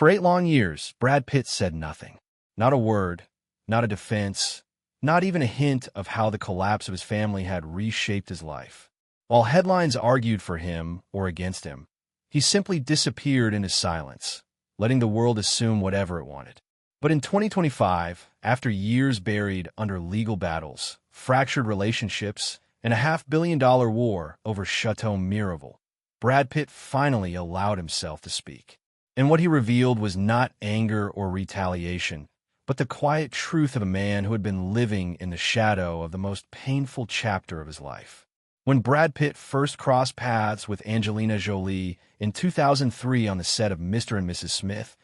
For 8 long years, Brad Pitt said nothing. Not a word, not a defense, not even a hint of how the collapse of his family had reshaped his life. While headlines argued for him or against him, he simply disappeared in his silence, letting the world assume whatever it wanted. But in 2025, after years buried under legal battles, fractured relationships, and a $500 million war over Chateau Miraval, Brad Pitt finally allowed himself to speak. And what he revealed was not anger or retaliation, but the quiet truth of a man who had been living in the shadow of the most painful chapter of his life. When Brad Pitt first crossed paths with Angelina Jolie in 2003 on the set of Mr. and Mrs. Smith,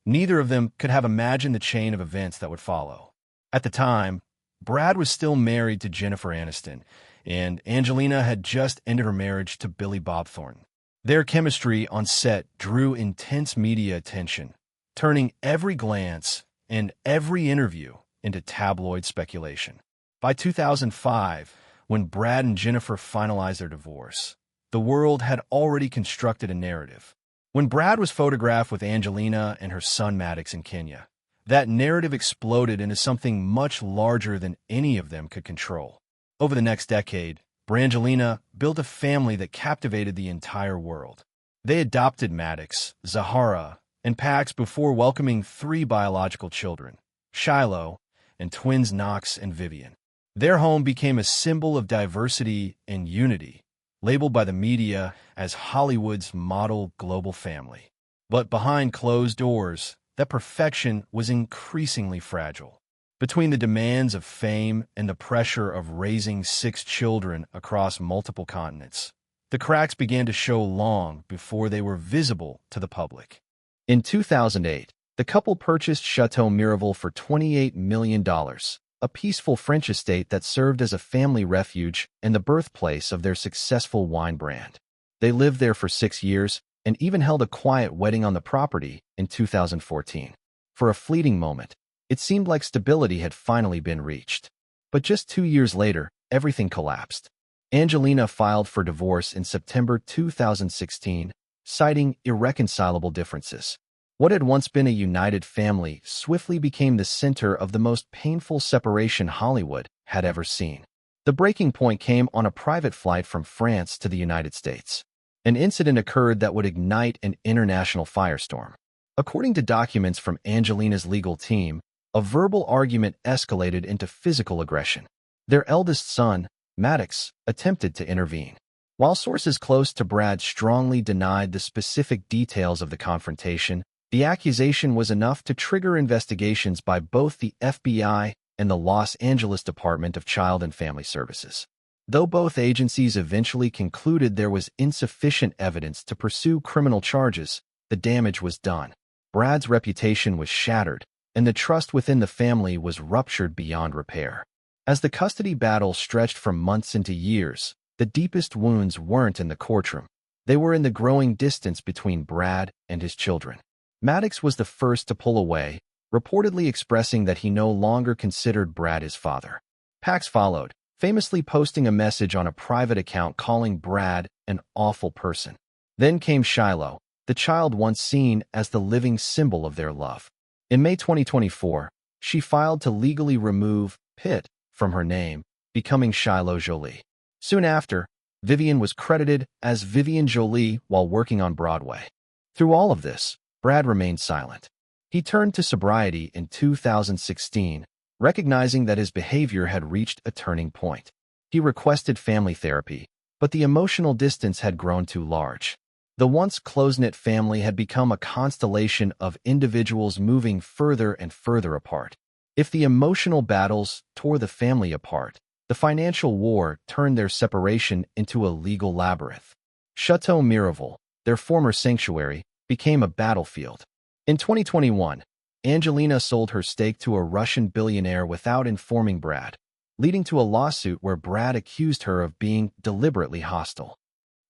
neither of them could have imagined the chain of events that would follow. At the time, Brad was still married to Jennifer Aniston, and Angelina had just ended her marriage to Billy Bob Thornton. Their chemistry on set drew intense media attention, turning every glance and every interview into tabloid speculation. By 2005, when Brad and Jennifer finalized their divorce, the world had already constructed a narrative. When Brad was photographed with Angelina and her son Maddox in Kenya, that narrative exploded into something much larger than any of them could control. Over the next decade, Brangelina built a family that captivated the entire world. They adopted Maddox, Zahara, and Pax before welcoming 3 biological children, Shiloh, and twins Knox and Vivienne. Their home became a symbol of diversity and unity, labeled by the media as Hollywood's model global family. But behind closed doors, that perfection was increasingly fragile. Between the demands of fame and the pressure of raising 6 children across multiple continents, the cracks began to show long before they were visible to the public. In 2008, the couple purchased Chateau Miraval for $28 million, a peaceful French estate that served as a family refuge and the birthplace of their successful wine brand. They lived there for 6 years and even held a quiet wedding on the property in 2014. For a fleeting moment, it seemed like stability had finally been reached. But just 2 years later, everything collapsed. Angelina filed for divorce in September 2016, citing irreconcilable differences. What had once been a united family swiftly became the center of the most painful separation Hollywood had ever seen. The breaking point came on a private flight from France to the United States. An incident occurred that would ignite an international firestorm. According to documents from Angelina's legal team, a verbal argument escalated into physical aggression. Their eldest son, Maddox, attempted to intervene. While sources close to Brad strongly denied the specific details of the confrontation, the accusation was enough to trigger investigations by both the FBI and the Los Angeles Department of Child and Family Services. Though both agencies eventually concluded there was insufficient evidence to pursue criminal charges, the damage was done. Brad's reputation was shattered, and the trust within the family was ruptured beyond repair. As the custody battle stretched from months into years, the deepest wounds weren't in the courtroom. They were in the growing distance between Brad and his children. Maddox was the first to pull away, reportedly expressing that he no longer considered Brad his father. Pax followed, famously posting a message on a private account calling Brad an awful person. Then came Shiloh, the child once seen as the living symbol of their love. In May 2024, she filed to legally remove Pitt from her name, becoming Shiloh Jolie. Soon after, Vivienne was credited as Vivienne Jolie while working on Broadway. Through all of this, Brad remained silent. He turned to sobriety in 2016, recognizing that his behavior had reached a turning point. He requested family therapy, but the emotional distance had grown too large. The once close-knit family had become a constellation of individuals moving further and further apart. If the emotional battles tore the family apart, the financial war turned their separation into a legal labyrinth. Chateau Miraval, their former sanctuary, became a battlefield. In 2021, Angelina sold her stake to a Russian billionaire without informing Brad, leading to a lawsuit where Brad accused her of being deliberately hostile.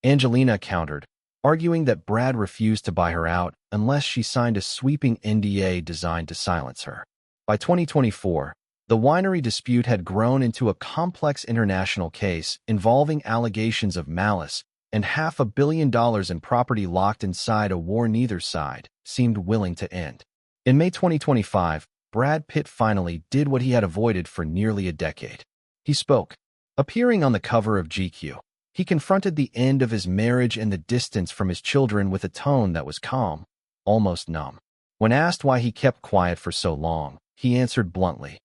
Angelina countered, arguing that Brad refused to buy her out unless she signed a sweeping NDA designed to silence her. By 2024, the winery dispute had grown into a complex international case involving allegations of malice, and $500 million in property locked inside a war neither side seemed willing to end. In May 2025, Brad Pitt finally did what he had avoided for nearly a decade. He spoke. Appearing on the cover of GQ, he confronted the end of his marriage and the distance from his children with a tone that was calm, almost numb. When asked why he kept quiet for so long, he answered bluntly,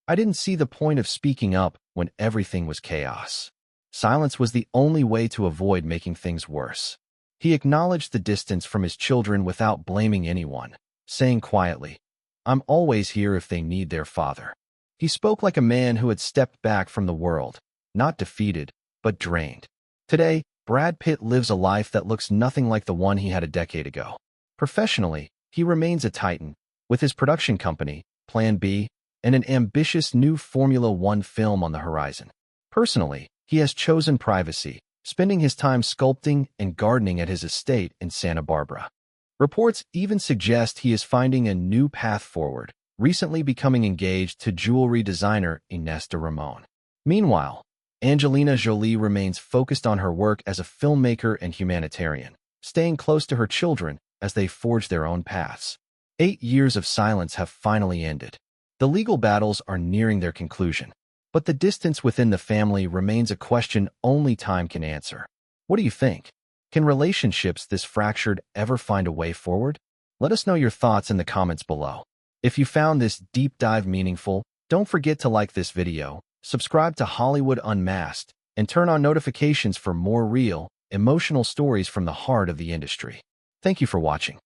"I didn't see the point of speaking up when everything was chaos. Silence was the only way to avoid making things worse." He acknowledged the distance from his children without blaming anyone, saying quietly, "I'm always here if they need their father." He spoke like a man who had stepped back from the world, not defeated, but drained. Today, Brad Pitt lives a life that looks nothing like the one he had a decade ago. Professionally, he remains a titan, with his production company, Plan B, and an ambitious new Formula One film on the horizon. Personally, he has chosen privacy, spending his time sculpting and gardening at his estate in Santa Barbara. Reports even suggest he is finding a new path forward, recently becoming engaged to jewelry designer Ines de Ramon. Meanwhile, Angelina Jolie remains focused on her work as a filmmaker and humanitarian, staying close to her children as they forge their own paths. 8 years of silence have finally ended. The legal battles are nearing their conclusion, but the distance within the family remains a question only time can answer. What do you think? Can relationships this fractured ever find a way forward? Let us know your thoughts in the comments below. If you found this deep dive meaningful, don't forget to like this video, subscribe to Hollywood Unmasked, and turn on notifications for more real, emotional stories from the heart of the industry. Thank you for watching.